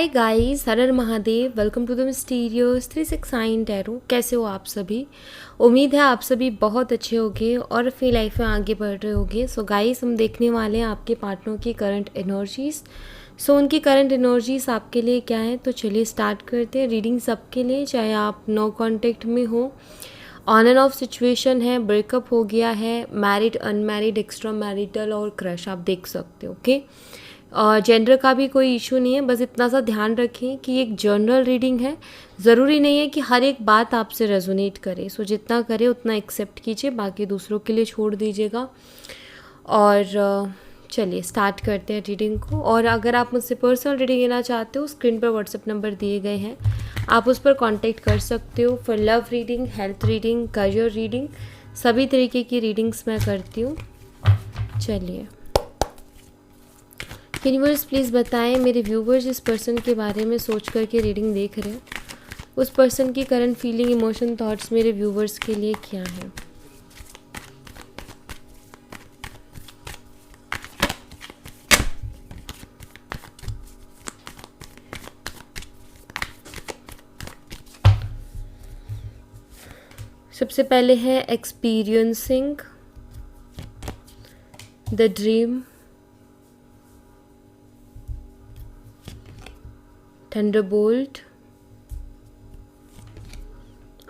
हाय guys, हर हर Mahadev. Welcome to the mysterious 369 tarot. कैसे हो आप सभी? उम्मीद है आप सभी बहुत अच्छे होंगे और अपनी लाइफ में आगे बढ़ रहे होंगे। सो गाइस, हम देखने वाले हैं आपके पार्टनर की करंट एनर्जीज। सो उनकी करंट एनर्जीज आपके लिए क्या है, तो चलिए स्टार्ट करते हैं। रीडिंग सबके लिए, चाहे आप नो कॉन्टेक्ट में हो, ऑन एंड ऑफ सिचुएशन है, ब्रेकअप हो गया है, मैरिड, अनमैरिड, एक्स्ट्रा मैरिटल और क्रश, आप देख सकते हो। ओके, जेंडर का भी कोई इशू नहीं है। बस इतना सा ध्यान रखें कि एक जनरल रीडिंग है, ज़रूरी नहीं है कि हर एक बात आपसे रेजोनेट करे। सो जितना करे उतना एक्सेप्ट कीजिए, बाकी दूसरों के लिए छोड़ दीजिएगा। और चलिए स्टार्ट करते हैं रीडिंग को। और अगर आप मुझसे पर्सनल रीडिंग लेना चाहते हो, स्क्रीन पर व्हाट्सएप नंबर दिए गए हैं, आप उस पर कांटेक्ट कर सकते हो। For love reading, health reading, career reading, सभी तरीके की रीडिंग्स मैं करती हूँ। चलिए, यूनिवर्स प्लीज़ बताएं मेरे व्यूवर्स जिस पर्सन के बारे में सोच करके रीडिंग देख रहे हैं, उस पर्सन की करंट फीलिंग, इमोशन, थॉट्स मेरे व्यूवर्स के लिए क्या है। सबसे पहले है experiencing the dream, Thunderbolt,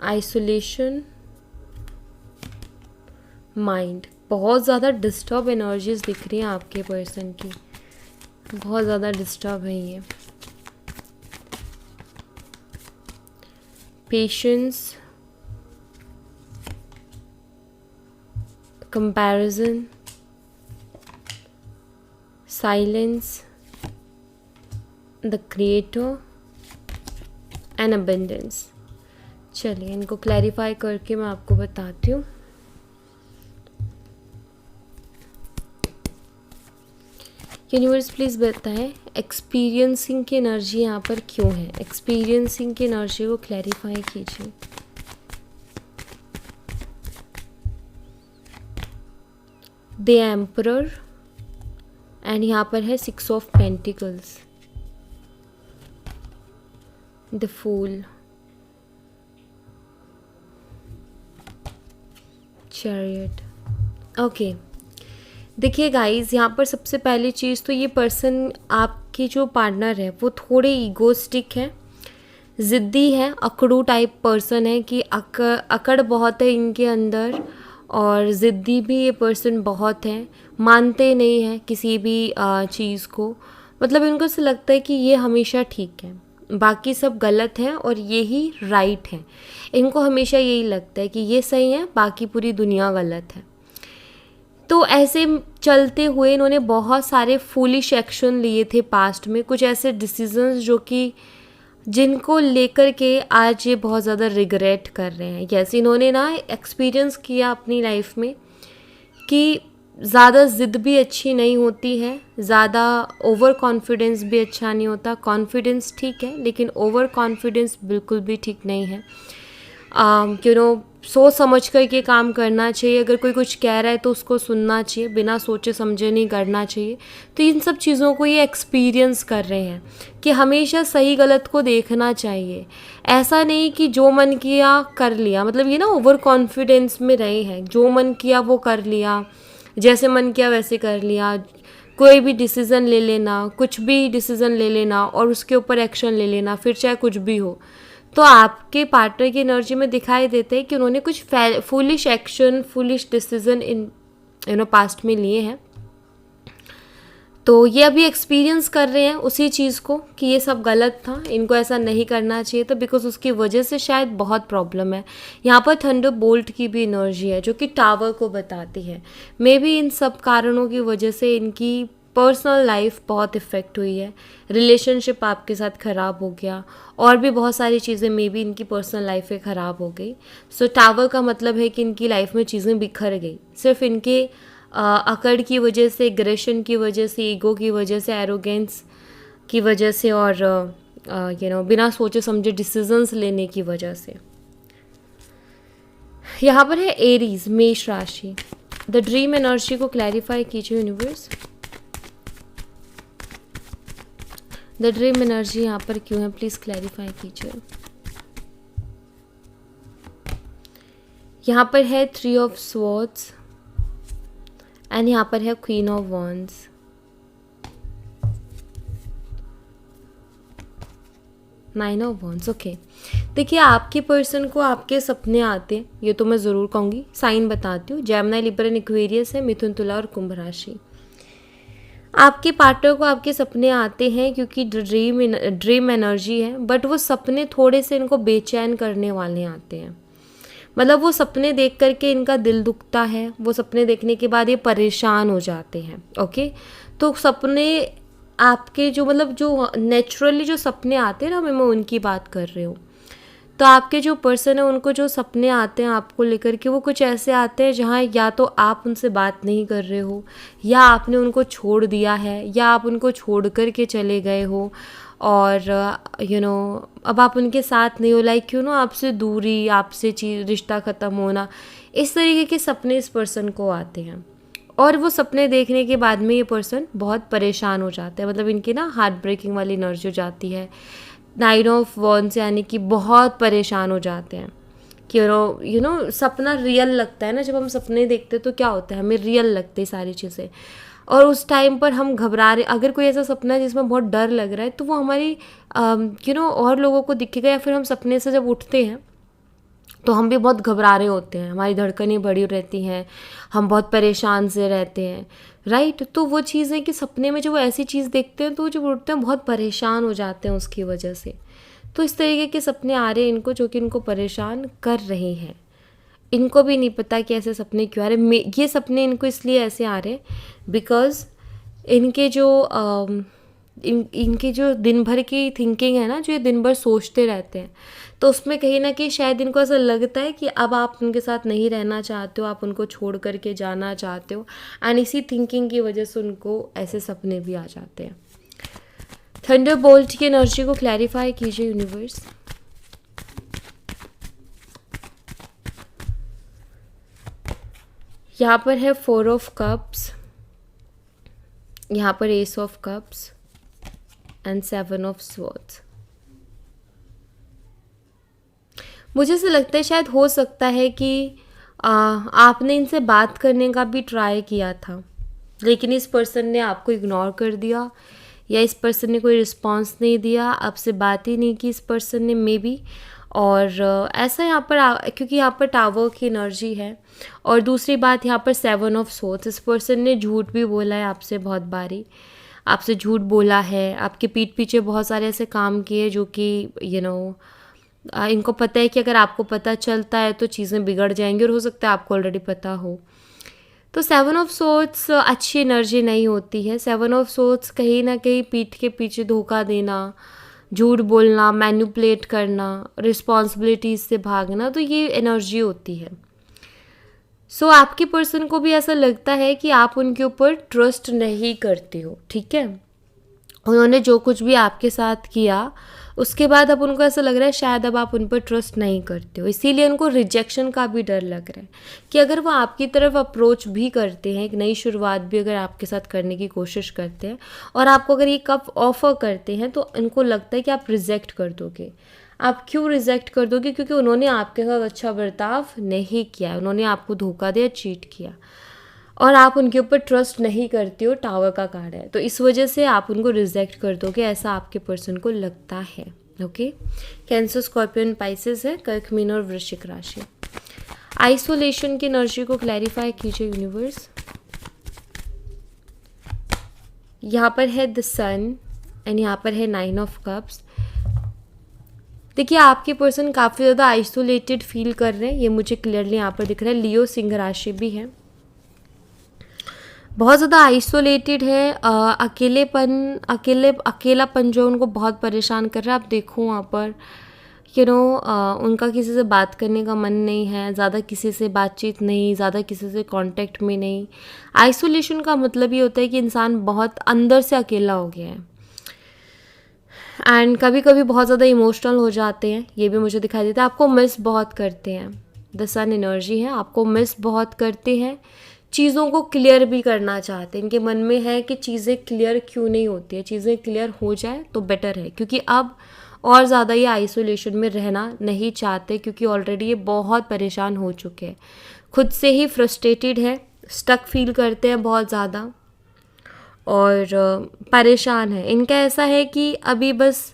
isolation, mind. बहुत ज़्यादा डिस्टर्ब एनर्जीज दिख रही हैं आपके पर्सन की, बहुत ज़्यादा डिस्टर्ब है ये। Patience, comparison, silence, the creator and abundance. चलिए इनको क्लैरिफाई करके मैं आपको बताती हूँ। यूनिवर्स प्लीज़ बताएं एक्सपीरियंसिंग की एनर्जी यहाँ पर क्यों है। एक्सपीरियंसिंग की एनर्जी को क्लैरिफाई कीजिए। द एम्परर एंड यहाँ पर है 6 of pentacles, the fool, chariot. Okay, देखिए गाइस, यहाँ पर सबसे पहली चीज़ तो ये पर्सन, आपकी जो पार्टनर है, वो थोड़े ईगोस्टिक है, ज़िद्दी है, अकड़ू टाइप पर्सन है कि अकड़ बहुत है इनके अंदर, और ज़िद्दी भी ये पर्सन बहुत है, मानते नहीं हैं किसी भी चीज़ को। मतलब इनको से लगता है कि ये हमेशा ठीक है, बाकी सब गलत है और यही राइट है। इनको हमेशा यही लगता है कि ये सही है, बाकी पूरी दुनिया गलत है। तो ऐसे चलते हुए इन्होंने बहुत सारे फूलिश एक्शन लिए थे पास्ट में, कुछ ऐसे डिसीजंस जो कि जिनको लेकर के आज ये बहुत ज़्यादा रिग्रेट कर रहे हैं। जैसे इन्होंने ना एक्सपीरियंस किया अपनी लाइफ में कि ज़्यादा ज़िद भी अच्छी नहीं होती है, ज़्यादा ओवर कॉन्फिडेंस भी अच्छा नहीं होता। कॉन्फिडेंस ठीक है, लेकिन ओवर कॉन्फिडेंस बिल्कुल भी ठीक नहीं है। सोच समझ कर के काम करना चाहिए। अगर कोई कुछ कह रहा है तो उसको सुनना चाहिए, बिना सोचे समझे नहीं करना चाहिए। तो इन सब चीज़ों को ये एक्सपीरियंस कर रहे हैं कि हमेशा सही गलत को देखना चाहिए। ऐसा नहीं कि जो मन किया कर लिया, मतलब ये ना ओवर कॉन्फिडेंस में रहे हैं, जो मन किया वो कर लिया, जैसे मन किया वैसे कर लिया। कोई भी डिसीज़न ले लेना, कुछ भी डिसीज़न ले लेना और उसके ऊपर एक्शन ले लेना, फिर चाहे कुछ भी हो। तो आपके पार्टनर की एनर्जी में दिखाई देते हैं कि उन्होंने कुछ foolish action, foolish decision in past में लिए हैं। तो ये अभी एक्सपीरियंस कर रहे हैं उसी चीज़ को कि ये सब गलत था, इनको ऐसा नहीं करना चाहिए था, बिकॉज उसकी वजह से शायद बहुत प्रॉब्लम है। यहाँ पर थंडरबोल्ट की भी एनर्जी है जो कि टावर को बताती है। मे बी इन सब कारणों की वजह से इनकी पर्सनल लाइफ बहुत इफ़ेक्ट हुई है, रिलेशनशिप आपके साथ ख़राब हो गया, और भी बहुत सारी चीज़ें मे बी इनकी पर्सनल लाइफ में ख़राब हो गई। सो टावर का मतलब है कि इनकी लाइफ में चीज़ें बिखर गई, सिर्फ इनके अकड़ की वजह से, एग्रेशन की वजह से, ईगो की वजह से, एरोगेंस की वजह से, और बिना सोचे समझे डिसीजंस लेने की वजह से। यहाँ पर है एरीज, मेष राशि। द ड्रीम एनर्जी को क्लैरिफाई कीजिए यूनिवर्स। द ड्रीम एनर्जी यहाँ पर क्यों है, प्लीज़ क्लैरिफाई कीजिए। यहाँ पर है 3 ऑफ स्वॉर्ड्स एंड यहाँ पर है queen of wands. Nine of wands, okay. देखिए आपके पर्सन को आपके सपने आते हैं, ये तो मैं ज़रूर कहूँगी। साइन बताती हूँ, जेमिनी, लिब्रा, एक्वेरियस है, मिथुन, तुला और कुंभ राशि। आपके पार्टनर को आपके सपने आते हैं क्योंकि ड्रीम एनर्जी है, बट वो सपने थोड़े से इनको बेचैन करने वाले आते हैं। मतलब वो सपने देख करके इनका दिल दुखता है, वो सपने देखने के बाद ये परेशान हो जाते हैं। ओके, तो सपने आपके जो मतलब जो नेचुरली जो सपने आते हैं ना, मैं उनकी बात कर रही हूँ। तो आपके जो पर्सन है उनको जो सपने आते हैं आपको लेकर के, वो कुछ ऐसे आते हैं जहाँ या तो आप उनसे बात नहीं कर रहे हो, या आपने उनको छोड़ दिया है, या आप उनको छोड़ कर के चले गए हो और अब आप उनके साथ नहीं हो, लाइक आपसे दूरी, आपसे रिश्ता ख़त्म होना, इस तरीके के सपने इस पर्सन को आते हैं। और वो सपने देखने के बाद में ये पर्सन बहुत परेशान हो जाते हैं, मतलब इनकी ना हार्ट ब्रेकिंग वाली एनर्जी हो जाती है। 9 ऑफ वॉन्ड्स यानी कि बहुत परेशान हो जाते हैं कि सपना रियल लगता है ना, जब हम सपने देखते हैं तो क्या होता है, हमें रियल लगती है सारी चीज़ें, और उस टाइम पर हम घबरा रहे। अगर कोई ऐसा सपना है जिसमें बहुत डर लग रहा है तो वो हमारी और लोगों को दिखेगा, या फिर हम सपने से जब उठते हैं तो हम भी बहुत घबरा रहे होते हैं, हमारी धड़कनें बढ़ी रहती हैं, हम बहुत परेशान से रहते हैं, राइट। तो वो चीज़ है कि सपने में जब वो ऐसी चीज़ देखते हैं तो जब उठते हैं बहुत परेशान हो जाते हैं उसकी वजह से। तो इस तरीके के सपने आ रहे हैं इनको, जो कि इनको परेशान कर रहे हैं। इनको भी नहीं पता कि ऐसे सपने क्यों आ रहे। ये सपने इनको इसलिए ऐसे आ रहे हैं बिकॉज़ इनके इनकी जो दिन भर की थिंकिंग है ना, जो ये दिन भर सोचते रहते हैं, तो उसमें कहीं ना कहीं शायद इनको ऐसा लगता है कि अब आप उनके साथ नहीं रहना चाहते हो, आप उनको छोड़ करके जाना चाहते हो, एंड इसी थिंकिंग की वजह से उनको ऐसे सपने भी आ जाते हैं। थंडरबोल्ट की एनर्जी को क्लैरिफाई कीजिए यूनिवर्स। यहाँ पर है 4 ऑफ कप्स, यहाँ पर S of cups and 7 of swords. मुझे ऐसा लगता है शायद हो सकता है कि आपने इनसे बात करने का भी ट्राई किया था, लेकिन इस पर्सन ने आपको इग्नोर कर दिया, या इस पर्सन ने कोई रिस्पांस नहीं दिया, आपसे बात ही नहीं की इस पर्सन ने मे बी। और ऐसा यहाँ पर क्योंकि यहाँ पर टावर की एनर्जी है, और दूसरी बात यहाँ पर 7 ऑफ स्वॉर्ड्स, इस पर्सन ने झूठ भी बोला है आपसे, बहुत बारी आपसे झूठ बोला है, आपके पीठ पीछे बहुत सारे ऐसे काम किए जो कि इनको पता है कि अगर आपको पता चलता है तो चीज़ें बिगड़ जाएंगी, और हो सकता है आपको ऑलरेडी पता हो। तो 7 ऑफ स्वॉर्ड्स अच्छी एनर्जी नहीं होती है। 7 ऑफ स्वॉर्ड्स कहीं ना कहीं पीठ के पीछे धोखा देना, झूठ बोलना, मैनिपुलेट करना, रिस्पॉन्सिबिलिटीज़ से भागना, तो ये एनर्जी होती है। सो आपके पर्सन को भी ऐसा लगता है कि आप उनके ऊपर ट्रस्ट नहीं करते हो, ठीक है। उन्होंने जो कुछ भी आपके साथ किया उसके बाद अब उनको ऐसा लग रहा है शायद अब आप उन पर ट्रस्ट नहीं करते हो, इसीलिए उनको रिजेक्शन का भी डर लग रहा है कि अगर वो आपकी तरफ अप्रोच भी करते हैं, एक नई शुरुआत भी अगर आपके साथ करने की कोशिश करते हैं और आपको अगर ये कप ऑफ़र करते हैं, तो इनको लगता है कि आप रिजेक्ट कर दोगे। आप क्यों रिजेक्ट कर दोगे? क्योंकि उन्होंने आपके साथ अच्छा बर्ताव नहीं किया, उन्होंने आपको धोखा दिया, चीट किया, और आप उनके ऊपर ट्रस्ट नहीं करते हो। टावर का कार्ड है, तो इस वजह से आप उनको रिजेक्ट कर दोगे, ऐसा आपके पर्सन को लगता है। ओके, कैंसर, स्कॉर्पियन, पाइसेस है, कर्क, मीन और वृश्चिक राशि। आइसोलेशन की एनर्जी को क्लैरिफाई कीजिए यूनिवर्स। यहाँ पर है द सन एंड यहाँ पर है 9 ऑफ कप्स। देखिए आपके पर्सन काफ़ी ज़्यादा आइसोलेटेड फील कर रहे हैं, ये मुझे क्लियरली यहाँ पर दिख रहा है। लियो, सिंह राशि भी है, बहुत ज़्यादा आइसोलेटेड है। अकेलापन जो उनको बहुत परेशान कर रहा है। आप देखो वहाँ पर उनका किसी से बात करने का मन नहीं है, ज़्यादा किसी से बातचीत नहीं, ज़्यादा किसी से कांटेक्ट में नहीं। आइसोलेशन का मतलब ये होता है कि इंसान बहुत अंदर से अकेला हो गया है, एंड कभी कभी बहुत ज़्यादा इमोशनल हो जाते हैं, ये भी मुझे दिखाई देता है। आपको मिस बहुत करते हैं, द सन एनर्जी है, आपको मिस बहुत करते हैं, चीज़ों को क्लियर भी करना चाहते हैं। इनके मन में है कि चीज़ें क्लियर क्यों नहीं होती है, चीज़ें क्लियर हो जाए तो बेटर है, क्योंकि अब और ज़्यादा ये आइसोलेशन में रहना नहीं चाहते, क्योंकि ऑलरेडी ये बहुत परेशान हो चुके हैं, खुद से ही फ्रस्ट्रेटेड है, स्टक फील करते हैं बहुत ज़्यादा और परेशान है। इनका ऐसा है कि अभी बस,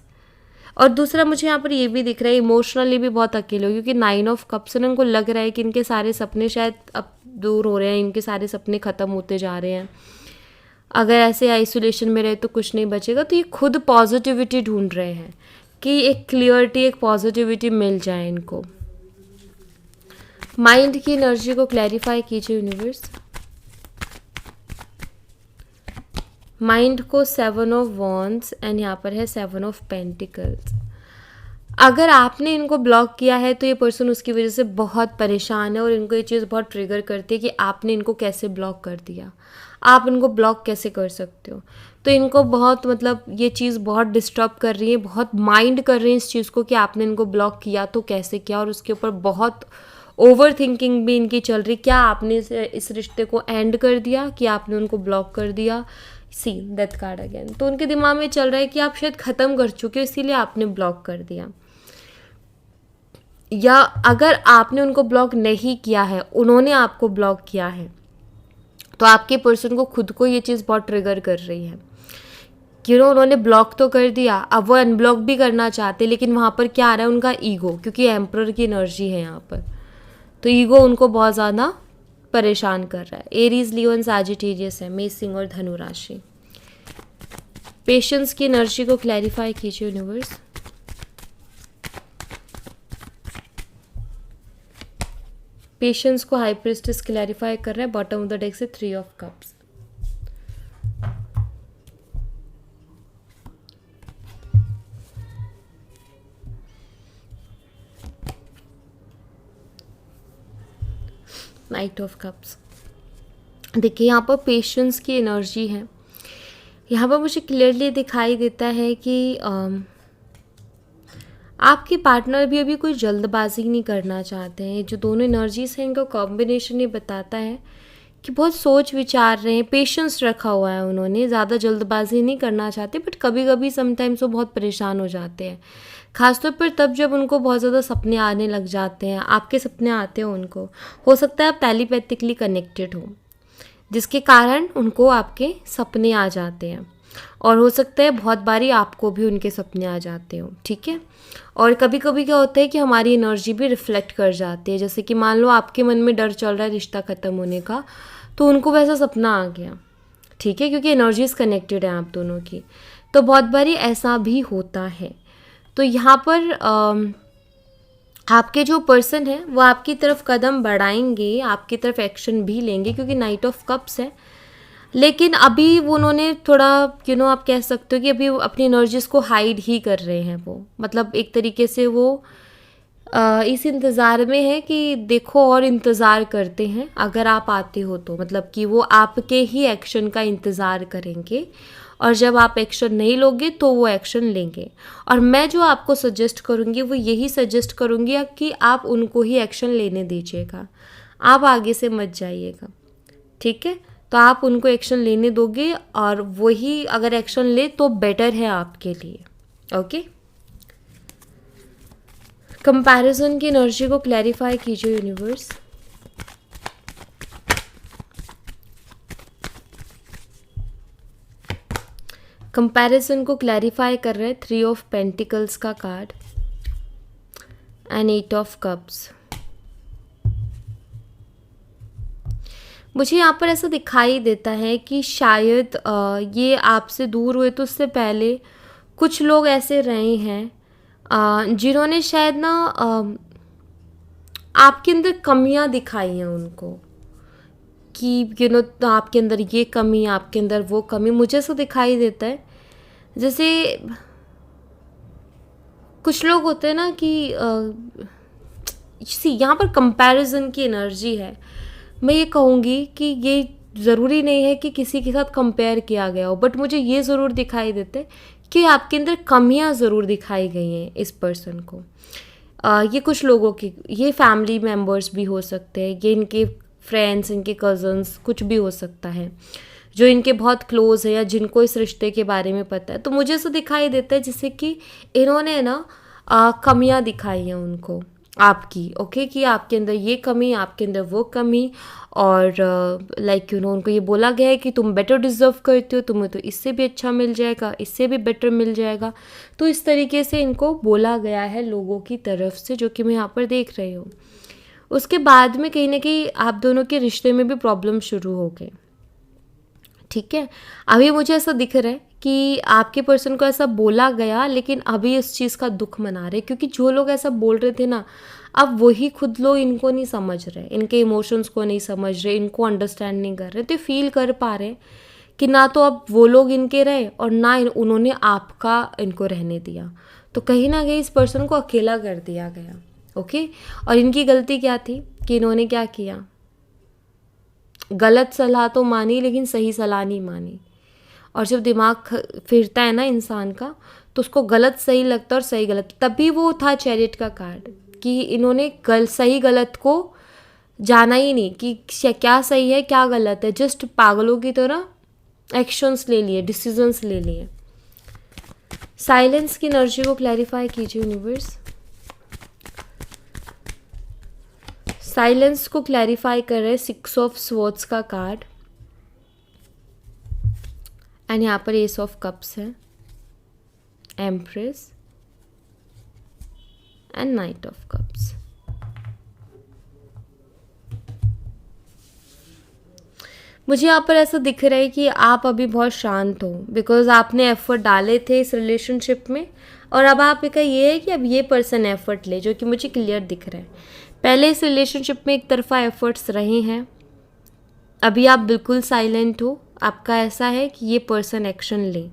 और दूसरा मुझे यहाँ पर ये भी दिख रहा है इमोशनली भी बहुत अकेले हो, क्योंकि 9 ऑफ कप्स में इनको लग रहा है कि इनके सारे सपने शायद अब दूर हो रहे हैं, इनके सारे सपने ख़त्म होते जा रहे हैं। अगर ऐसे आइसोलेशन में रहे तो कुछ नहीं बचेगा, तो ये खुद पॉजिटिविटी ढूंढ रहे हैं कि एक क्लियरिटी, एक पॉजिटिविटी मिल जाए इनको। माइंड की एनर्जी को क्लैरिफाई कीजिए यूनिवर्स। माइंड को 7 ऑफ वॉन्ड्स एंड यहाँ पर है 7 ऑफ पेंटिकल्स। अगर आपने इनको ब्लॉक किया है तो ये पर्सन उसकी वजह से बहुत परेशान है और इनको ये चीज़ बहुत ट्रिगर करती है कि आपने इनको कैसे ब्लॉक कर दिया, आप इनको ब्लॉक कैसे कर सकते हो। तो इनको बहुत, मतलब ये चीज़ बहुत डिस्टर्ब कर रही है, बहुत माइंड कर रही है इस चीज़ को कि आपने इनको ब्लॉक किया तो कैसे किया, और उसके ऊपर बहुत ओवर थिंकिंग भी इनकी चल रही, क्या आपने इस रिश्ते को एंड कर दिया कि आपने उनको ब्लॉक कर दिया। सी डेथ कार्ड अगेन, तो उनके दिमाग में चल रहा है कि आप शायद ख़त्म कर चुके हो इसीलिए आपने ब्लॉक कर दिया, या अगर आपने उनको ब्लॉक नहीं किया है, उन्होंने आपको ब्लॉक किया है, तो आपके पर्सन को खुद को ये चीज़ बहुत ट्रिगर कर रही है कि उन्होंने ब्लॉक तो कर दिया, अब वो अनब्लॉक भी करना चाहते, लेकिन वहाँ पर क्या आ रहा है, उनका ईगो, क्योंकि एम्परर की एनर्जी है यहाँ पर, तो ईगो उनको बहुत ज़्यादा परेशान कर रहा है। एरीज, लियो एंड सैजिटेरियस है, मेष, सिंह और धनु राशि। पेशेंस की एनर्जी को क्लैरिफाई कीजिए यूनिवर्स। पेशेंस को हाई प्रिस्टेस क्लैरिफाई कर रहा है, बॉटम ऑफ द डेक से 3 of cups. Night of cups. देखिए यहाँ पर पेशेंस की एनर्जी है, यहाँ पर मुझे क्लियरली दिखाई देता है कि आपके पार्टनर भी अभी कोई जल्दबाजी नहीं करना चाहते हैं। जो दोनों एनर्जीज हैं इनका कॉम्बिनेशन ये बताता है कि बहुत सोच विचार रहे हैं, पेशेंस रखा हुआ है उन्होंने, ज़्यादा जल्दबाजी नहीं करना चाहते, बट कभी कभी समटाइम्स वो बहुत परेशान हो जाते हैं, खासतौर पर तब जब उनको बहुत ज़्यादा सपने आने लग जाते हैं, आपके सपने आते हैं उनको, हो सकता है आप टेलीपैथिकली कनेक्टेड हो जिसके कारण उनको आपके सपने आ जाते हैं, और हो सकता है बहुत बारी आपको भी उनके सपने आ जाते हो, ठीक है। और कभी कभी क्या होता है कि हमारी एनर्जी भी रिफ्लेक्ट कर जाती है, जैसे कि मान लो आपके मन में डर चल रहा है रिश्ता ख़त्म होने का, तो उनको वैसा सपना आ गया, ठीक है, क्योंकि एनर्जीज कनेक्टेड हैं आप दोनों की, तो बहुत बारी ऐसा भी होता है। तो यहाँ पर आपके जो पर्सन है वो आपकी तरफ कदम बढ़ाएंगे, आपकी तरफ एक्शन भी लेंगे, क्योंकि नाइट ऑफ कप्स है, लेकिन अभी वो उन्होंने थोड़ा आप कह सकते हो कि अभी वो अपनी एनर्जीज को हाइड ही कर रहे हैं, वो मतलब एक तरीके से वो इस इंतज़ार में है कि देखो, और इंतज़ार करते हैं अगर आप आते हो तो, मतलब कि वो आपके ही एक्शन का इंतज़ार करेंगे, और जब आप एक्शन नहीं लोगे तो वो एक्शन लेंगे। और मैं जो आपको सजेस्ट करूँगी वो यही सजेस्ट करूँगी कि आप उनको ही एक्शन लेने दीजिएगा, आप आगे से मत जाइएगा, ठीक है। तो आप उनको एक्शन लेने दोगे और वही अगर एक्शन ले तो बेटर है आपके लिए, ओके। कंपैरिजन की एनर्जी को क्लैरिफाई कीजिए यूनिवर्स। कंपैरिजन को क्लैरिफाई कर रहे हैं 3 ऑफ पेंटिकल्स का कार्ड एंड 8 ऑफ कप्स। मुझे यहाँ पर ऐसा दिखाई देता है कि शायद ये आपसे दूर हुए तो उससे पहले कुछ लोग ऐसे रहे हैं जिन्होंने शायद ना आपके अंदर कमियां दिखाई हैं उनको, कि तो आपके अंदर ये कमी, आपके अंदर वो कमी, मुझे ऐसा दिखाई देता है जैसे कुछ लोग होते हैं ना कि यहाँ पर कंपैरिजन की एनर्जी है। मैं ये कहूँगी कि ये ज़रूरी नहीं है कि किसी के साथ कंपेयर किया गया हो, बट मुझे ये ज़रूर दिखाई देते कि आपके अंदर कमियां ज़रूर दिखाई गई हैं इस पर्सन को। ये कुछ लोगों की, ये फैमिली मेम्बर्स भी हो सकते हैं, ये इनके फ्रेंड्स, इनके कज़न्स, कुछ भी हो सकता है जो इनके बहुत क्लोज़ है या जिनको इस रिश्ते के बारे में पता है। तो मुझे ऐसा दिखाई देता है जैसे कि इन्होंने ना कमियां दिखाई हैं उनको आपकी, ओके, कि आपके अंदर ये कमी, आपके अंदर वो कमी, और लाइक उनको ये बोला गया है कि तुम बेटर डिज़र्व करते हो, तुम्हें तो इससे भी अच्छा मिल जाएगा, इससे भी बेटर मिल जाएगा। तो इस तरीके से इनको बोला गया है लोगों की तरफ से, जो कि मैं यहाँ पर देख रही हूँ। उसके बाद में कहीं ना कहीं आप दोनों के रिश्ते में भी प्रॉब्लम शुरू हो गए, ठीक है। अभी मुझे ऐसा दिख रहा है कि आपके पर्सन को ऐसा बोला गया, लेकिन अभी इस चीज़ का दुख मना रहे, क्योंकि जो लोग ऐसा बोल रहे थे ना, अब वही खुद लोग इनको नहीं समझ रहे, इनके इमोशंस को नहीं समझ रहे, इनको अंडरस्टैंड नहीं कर रहे, तो फील कर पा रहे कि ना तो अब वो लोग इनके रहे और ना उन्होंने आपका इनको रहने दिया। तो कहीं ना कहीं इस पर्सन को अकेला कर दिया गया, ओके। और इनकी गलती क्या थी कि इन्होंने क्या किया, गलत सलाह तो मानी लेकिन सही सलाह नहीं मानी। और जब दिमाग फिरता है ना इंसान का, तो उसको गलत सही लगता है और सही गलत, तभी वो था चैरियट का कार्ड, कि इन्होंने सही गलत को जाना ही नहीं कि क्या सही है क्या गलत है, जस्ट पागलों की तरह एक्शंस ले लिए, डिसीजंस ले लिए। साइलेंस की एनर्जी को क्लैरिफाई कीजिए यूनिवर्स। साइलेंस को क्लैरिफाई कर रहे 6 ऑफ स्वॉर्ड्स का कार्ड, एंड यहाँ पर एस ऑफ कप्स है, empress and night of cups. मुझे यहाँ पर ऐसा दिख रहा है कि आप अभी बहुत शांत हो, बिकॉज आपने एफर्ट डाले थे इस रिलेशनशिप में, और अब आपका ये है कि अब ये पर्सन एफर्ट ले, जो कि मुझे क्लियर दिख रहा है। पहले इस रिलेशनशिप में एक तरफा एफर्ट्स रहे हैं, अभी आप बिल्कुल साइलेंट हो, आपका ऐसा है कि ये पर्सन एक्शन ले।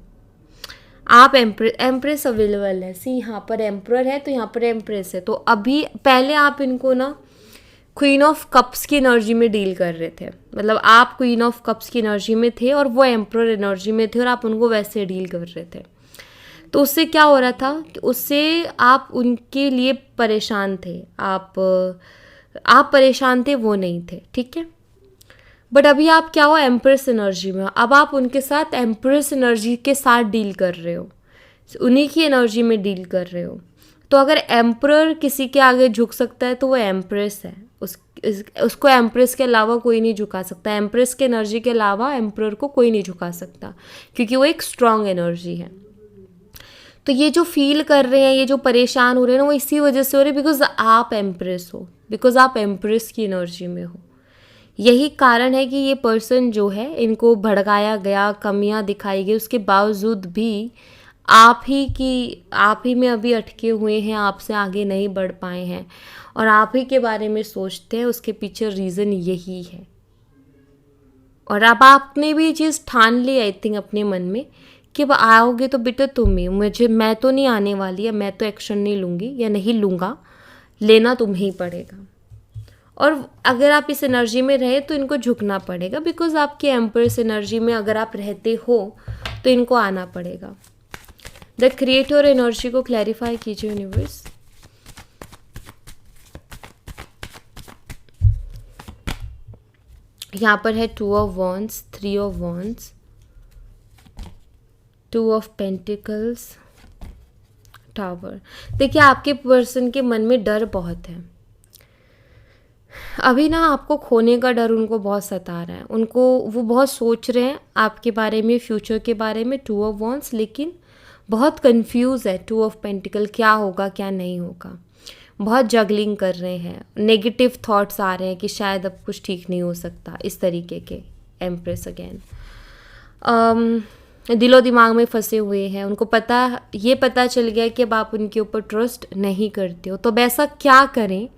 आप एम्प्रेस अवेलेबल है, सी यहाँ पर एम्प्रर है तो यहाँ पर एम्प्रेस है। तो अभी पहले आप इनको ना क्वीन ऑफ कप्स की एनर्जी में डील कर रहे थे, मतलब आप क्वीन ऑफ कप्स की एनर्जी में थे और वो एम्प्रर एनर्जी में थे, और आप उनको वैसे डील कर रहे थे। तो उससे क्या हो रहा था कि उससे आप उनके लिए परेशान थे, आप परेशान थे, वो नहीं थे, ठीक है। बट अभी आप क्या हो, एम्प्रेस एनर्जी में हो, अब आप उनके साथ एम्प्रेस एनर्जी के साथ डील कर रहे हो, उन्हीं की एनर्जी में डील कर रहे हो। तो अगर एम्प्रर किसी के आगे झुक सकता है तो वो एम्प्रेस है, उसको एम्प्रेस के अलावा कोई नहीं झुका सकता, एम्प्रेस के एनर्जी के अलावा एम्प्रर को कोई नहीं झुका सकता, क्योंकि वो एक स्ट्रॉन्ग एनर्जी है। तो ये जो फील कर रहे हैं, ये जो परेशान हो रहे हैं ना, वो इसी वजह से हो रहे हैं बिकॉज आप एम्प्रेस हो, बिकॉज आप एम्प्रेस की एनर्जी में हो। यही कारण है कि ये पर्सन जो है, इनको भड़काया गया, कमियां दिखाई गई, उसके बावजूद भी आप ही में अभी अटके हुए हैं, आपसे आगे नहीं बढ़ पाए हैं और आप ही के बारे में सोचते हैं। उसके पीछे रीज़न यही है। और अब आपने भी ये चीज़ ठान ली आई थिंक अपने मन में कि अब आओगे तो बेटा तुम ही, मैं तो नहीं आने वाली, या मैं तो एक्शन नहीं लूँगी या नहीं लूँगा, लेना तुम्हें ही पड़ेगा। और अगर आप इस एनर्जी में रहे तो इनको झुकना पड़ेगा, बिकॉज आपके एम्प्रेस एनर्जी में अगर आप रहते हो तो इनको आना पड़ेगा। द क्रिएटर एनर्जी को क्लैरिफाई कीजिए यूनिवर्स। यहाँ पर है 2 of wands, 3 of wands, 2 of pentacles, tower. देखिए आपके पर्सन के मन में डर बहुत है अभी ना, आपको खोने का डर उनको बहुत सता रहा है, वो बहुत सोच रहे हैं आपके बारे में, फ्यूचर के बारे में, 2 ऑफ वॉन्ड्स, लेकिन बहुत कंफ्यूज है 2 ऑफ पेंटिकल, क्या होगा क्या नहीं होगा, बहुत जगलिंग कर रहे हैं, नेगेटिव थॉट्स आ रहे हैं कि शायद अब कुछ ठीक नहीं हो सकता, इस तरीके के। एम्प्रेस अगेन दिलो दिमाग में फंसे हुए हैं, उनको पता चल गया कि अब आप उनके ऊपर ट्रस्ट नहीं करते हो, तो अब ऐसा क्या करें,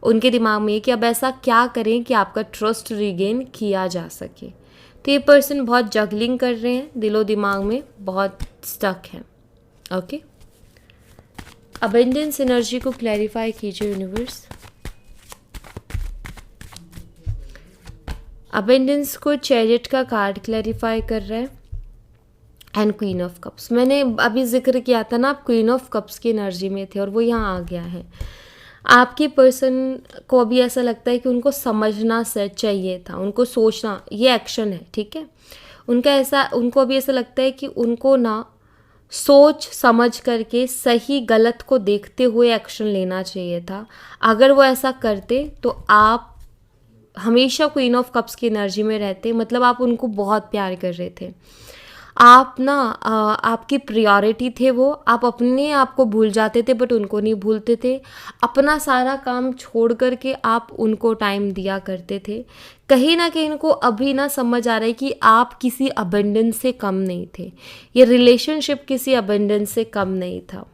उनके दिमाग में कि अब ऐसा क्या करें कि आपका ट्रस्ट रिगेन किया जा सके। तो ये पर्सन बहुत जगलिंग कर रहे हैं, दिलो दिमाग में बहुत स्टक है, ओके। अबेंडेंस एनर्जी को क्लैरिफाई कीजिए यूनिवर्स। अबेंडेंस को चैरियट का कार्ड क्लैरिफाई कर रहा है, एंड क्वीन ऑफ कप्स। मैंने अभी जिक्र किया था ना, आप क्वीन ऑफ कप्स की एनर्जी में थे और वो यहाँ आ गया है। आपके पर्सन को अभी ऐसा लगता है कि उनको समझना चाहिए था, उनको सोचना, ये एक्शन है, ठीक है। उनको अभी ऐसा लगता है कि उनको ना सोच समझ करके सही गलत को देखते हुए एक्शन लेना चाहिए था। अगर वो ऐसा करते तो आप हमेशा क्वीन ऑफ कप्स की एनर्जी में रहते, मतलब आप उनको बहुत प्यार कर रहे थे। आप ना आपकी प्रायोरिटी थे वो, आप अपने आप को भूल जाते थे बट उनको नहीं भूलते थे। अपना सारा काम छोड़ करके आप उनको टाइम दिया करते थे। कहीं ना कहीं इनको अभी ना समझ आ रहा है कि आप किसी अबंडेंस से कम नहीं थे, ये रिलेशनशिप किसी अबंडेंस से कम नहीं था।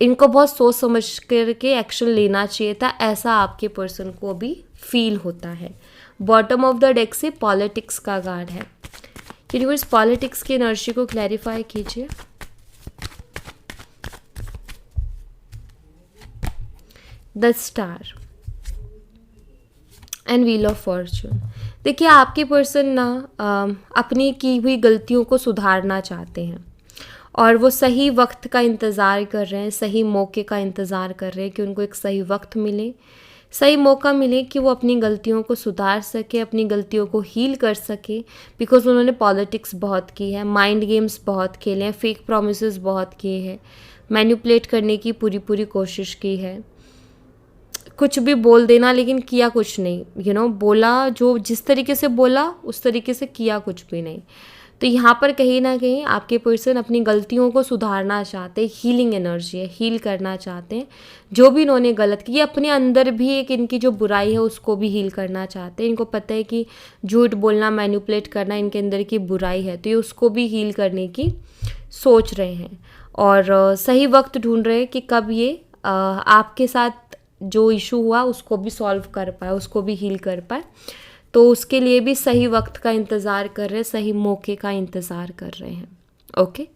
इनको बहुत सोच समझ करके एक्शन लेना चाहिए था, ऐसा आपके पर्सन को अभी फील होता है। बॉटम ऑफ द डेक से पॉलिटिक्स का कार्ड है। यूनिवर्स पॉलिटिक्स की एनर्जी को क्लैरिफाई कीजिए। The star and wheel of Fortune. देखिए आपके पर्सन ना अपनी की हुई गलतियों को सुधारना चाहते हैं और वो सही वक्त का इंतज़ार कर रहे हैं, सही मौके का इंतज़ार कर रहे हैं कि उनको एक सही वक्त मिले, सही मौका मिले कि वो अपनी गलतियों को सुधार सके, अपनी गलतियों को हील कर सके। बिकॉज उन्होंने पॉलिटिक्स बहुत की है, माइंड गेम्स बहुत खेले हैं, फेक प्रोमिसेस बहुत किए हैं, मैनिपुलेट करने की पूरी कोशिश की है, कुछ भी बोल देना लेकिन किया कुछ नहीं, बोला जो जिस तरीके से बोला उस तरीके से किया कुछ भी नहीं। तो यहाँ पर कहीं ना कहीं आपके पर्सन अपनी गलतियों को सुधारना चाहते हैं, हीलिंग एनर्जी है, हील करना चाहते हैं जो भी इन्होंने गलत की। अपने अंदर भी एक इनकी जो बुराई है उसको भी हील करना चाहते हैं। इनको पता है कि झूठ बोलना, मैनिपुलेट करना इनके अंदर की बुराई है, तो ये उसको भी हील करने की सोच रहे हैं और सही वक्त ढूंढ रहे हैं कि कब ये आपके साथ जो इशू हुआ उसको भी सॉल्व कर पाए, उसको भी हील कर पाए। तो उसके लिए भी सही वक्त का इंतज़ार कर रहे हैं, सही मौके का इंतज़ार कर रहे हैं। ओके,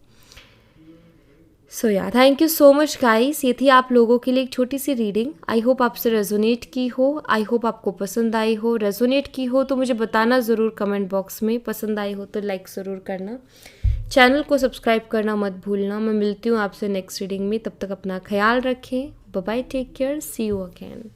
सो या thank you so much guys. ये थी आप लोगों के लिए एक छोटी सी रीडिंग। आई होप आपसे रेजोनेट की हो, आई होप आपको पसंद आई हो। रेजोनेट की हो तो मुझे बताना ज़रूर कमेंट बॉक्स में, पसंद आई हो तो लाइक ज़रूर करना, चैनल को सब्सक्राइब करना मत भूलना। मैं मिलती हूँ आपसे नेक्स्ट रीडिंग में, तब तक अपना ख्याल रखें। Bye bye, take care, see you again.